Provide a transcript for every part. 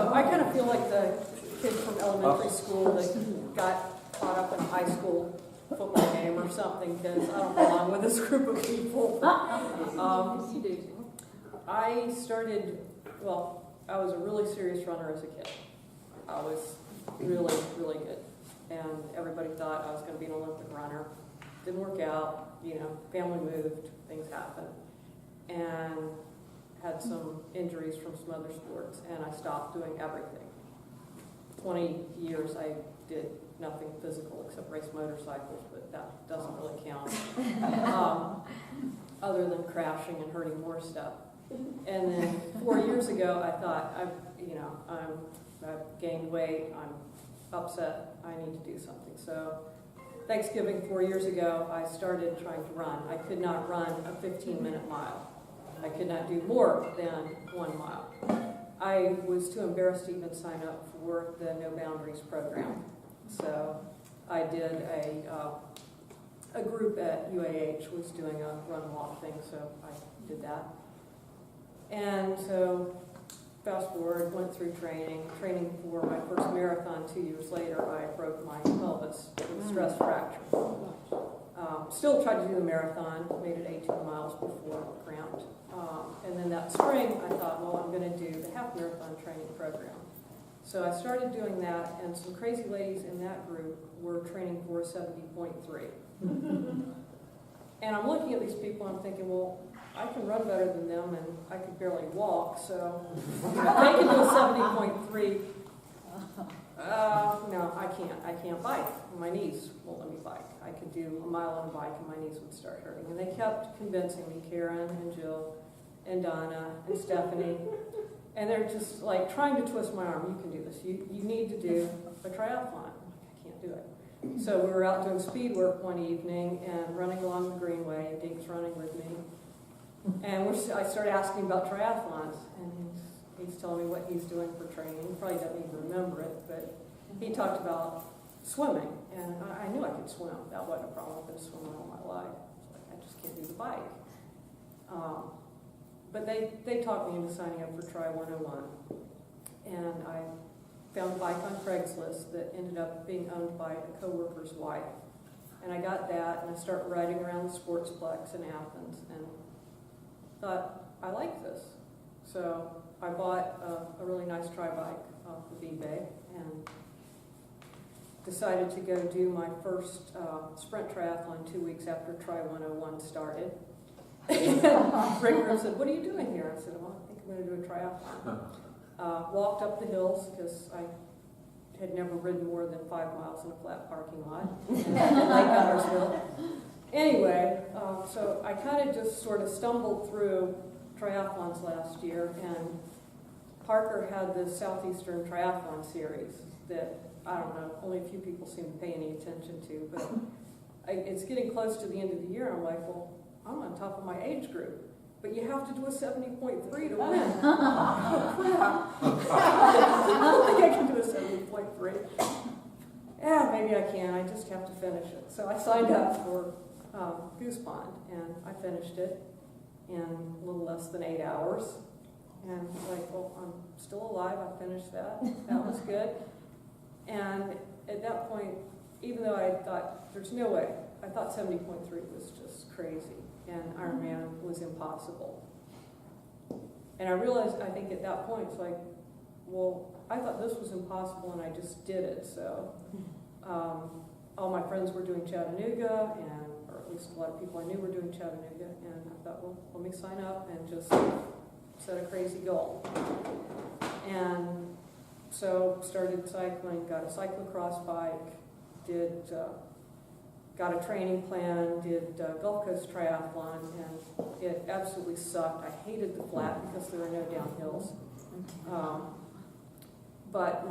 So I kind of feel like the kid from elementary school that got caught up in a high school football game or something, because I don't belong with this group of people. I started, well, I was a really serious runner as a kid. I was really, really good. And everybody thought I was going to be an Olympic runner. Didn't work out, family moved, things happened. And had some injuries from some other sports, and I stopped doing everything. 20 years I did nothing physical except race motorcycles, but that doesn't really count. Other than crashing and hurting more stuff. And then 4 years ago, I thought, I've gained weight, I'm upset, I need to do something. So Thanksgiving 4 years ago, I started trying to run. I could not run a 15-minute mile. I could not do more than 1 mile. I was too embarrassed to even sign up for the No Boundaries program. So I did a group at UAH was doing a run walk thing, so I did that. And so fast forward, went through training for my first marathon. 2 years later, I broke my pelvis with stress fracture. Still tried to do the marathon, made it 18 miles before cramped. And then that spring, I thought, well, I'm going to do the half marathon training program. So I started doing that, and some crazy ladies in that group were training for 70.3. And I'm looking at these people, and I'm thinking, well, I can run better than them, and I could barely walk, so if they can do a 70.3, no, I can't bike. My knees won't let me bike. I could do a mile on a bike, and my knees would start hurting. And they kept convincing me, Karen and Jill and Donna and Stephanie, and they're just like trying to twist my arm. You can do this. You need to do a triathlon. I'm like, I can't do it. So we were out doing speed work one evening and running along the Greenway. Dink's running with me. And I started asking about triathlons, and he's telling me what he's doing for training. He probably doesn't even remember it, but he talked about swimming, and I knew I could swim. That wasn't a problem. I've been swimming all my life. I just can't do the bike. But they talked me into signing up for Tri 101, and I found a bike on Craigslist that ended up being owned by a coworker's wife. And I got that, and I started riding around the Sportsplex in Athens, and thought, I like this. So I bought a really nice tri-bike off of eBay and decided to go do my first sprint triathlon 2 weeks after Tri 101 started. Rick said, what are you doing here? I said, well, I think I'm going to do a triathlon. Walked up the hills because I had never ridden more than 5 miles in a flat parking lot in Lake Guntersville. Anyway, so I kind of just sort of stumbled through triathlons last year, and Parker had the Southeastern Triathlon Series that, I don't know, only a few people seem to pay any attention to, but it's getting close to the end of the year, and I'm like, well, I'm on top of my age group, but you have to do a 70.3 to win. Oh, crap. I don't think I can do a 70.3. Yeah, maybe I can. I just have to finish it. So I signed up for Goose Pond, and I finished it in a little less than 8 hours. And I was like, well, I'm still alive. I finished that. That was good. And at that point, even though I thought, there's no way, I thought 70.3 was just crazy, and Ironman was impossible. And I realized, I think at that point, it's like, well, I thought this was impossible, and I just did it. So all my friends were doing Chattanooga, or at least a lot of people I knew were doing Chattanooga, and I thought, well, let me sign up and just set a crazy goal. And so started cycling, got a cyclocross bike, got a training plan, did Gulf Coast Triathlon, and it absolutely sucked. I hated the flat because there were no downhills. But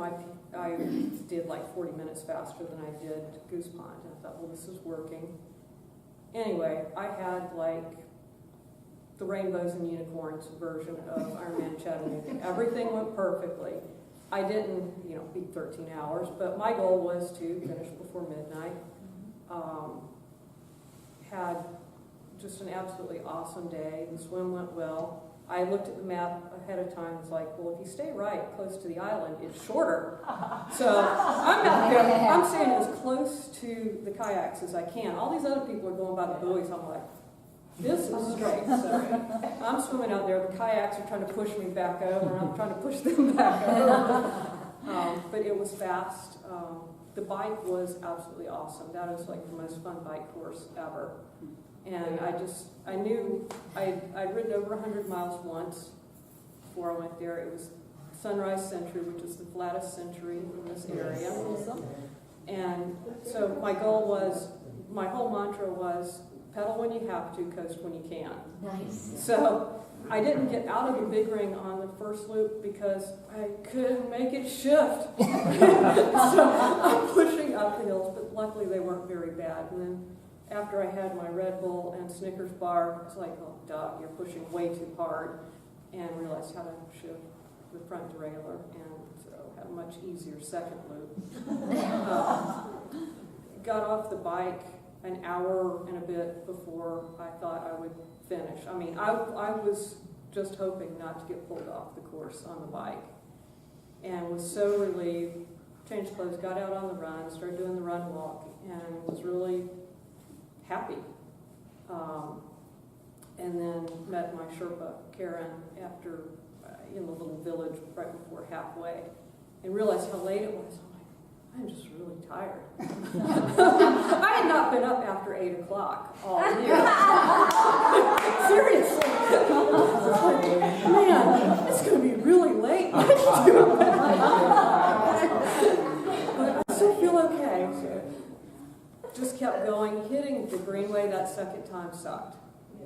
I did like 40 minutes faster than I did Goose Pond. And I thought, well, this is working. Anyway, I had like the Rainbows and Unicorns version of Ironman Chattanooga. Everything went perfectly. I didn't, beat 13 hours, but my goal was to finish before midnight. Had just an absolutely awesome day. The swim went well. I looked at the map ahead of time. It's like, well, if you stay right close to the island, it's shorter. So I'm out there. I'm staying as close to the kayaks as I can. All these other people are going by the buoys. I'm like, this is straight. So I'm swimming out there. The kayaks are trying to push me back over, and I'm trying to push them back over. But it was fast. The bike was absolutely awesome. That was like the most fun bike course ever. And I knew I'd ridden over 100 miles once before I went there. It was Sunrise Century, which is the flattest century in this area. And so my whole mantra was, pedal when you have to, coast when you can. Nice. So I didn't get out of the big ring on the first loop because I couldn't make it shift. So I'm pushing up the hills, but luckily they weren't very bad. And then after I had my Red Bull and Snickers bar, it's like, oh, duh, you're pushing way too hard, and realized how to shift the front derailleur, and so had a much easier second loop. Got off the bike an hour and a bit before I thought I would finish. I mean, I was just hoping not to get pulled off the course on the bike, and was so relieved. Changed clothes, got out on the run, started doing the run walk, and was really happy. And then met my Sherpa, Karen, after in the little village right before halfway, and realized how late it was. I'm like, I'm just really tired. I had not been up after 8 o'clock all year. Seriously. Man, it's going to be really late. I just go to bed. But I still feel okay. So just kept going. Hitting the greenway that second time sucked.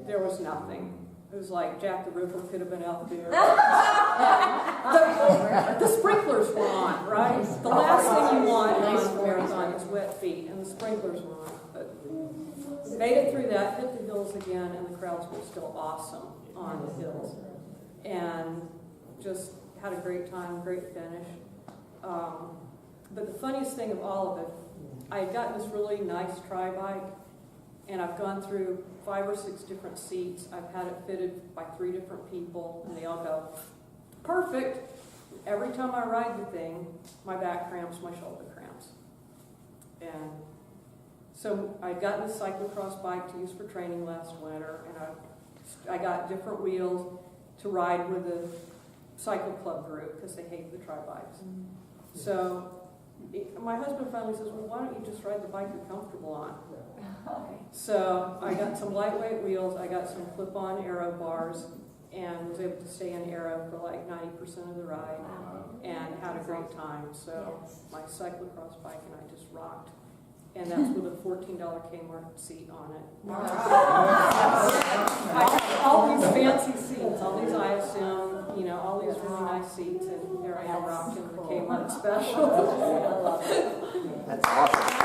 There was nothing. It was like Jack the Ripper could have been out there. The sprinklers were on, right? The last thing you want on a marathon is wet feet, and the sprinklers were on. But made it through that, hit the hills again, and the crowds were still awesome on the hills. And just had a great time, great finish. But the funniest thing of all of it, I had gotten this really nice tri-bike, and I've gone through 5 or 6 different seats. I've had it fitted by 3 different people, and they all go, perfect. Every time I ride the thing, my back cramps, my shoulder cramps. And so I'd gotten this cyclocross bike to use for training last winter, and I got different wheels to ride with the cycle club group because they hate the tri-bikes. So my husband finally says, well, why don't you just ride the bike you're comfortable on? So I got some lightweight wheels, I got some clip-on aero bars, and was able to stay in aero for like 90% of the ride, and had a great time. So my cyclocross bike and I just rocked. And that's with a $14 Kmart seat on it. I have all these fancy seats, all these ISM, you know, all these really nice seats, and there I am rocking the Kmart special. That's awesome.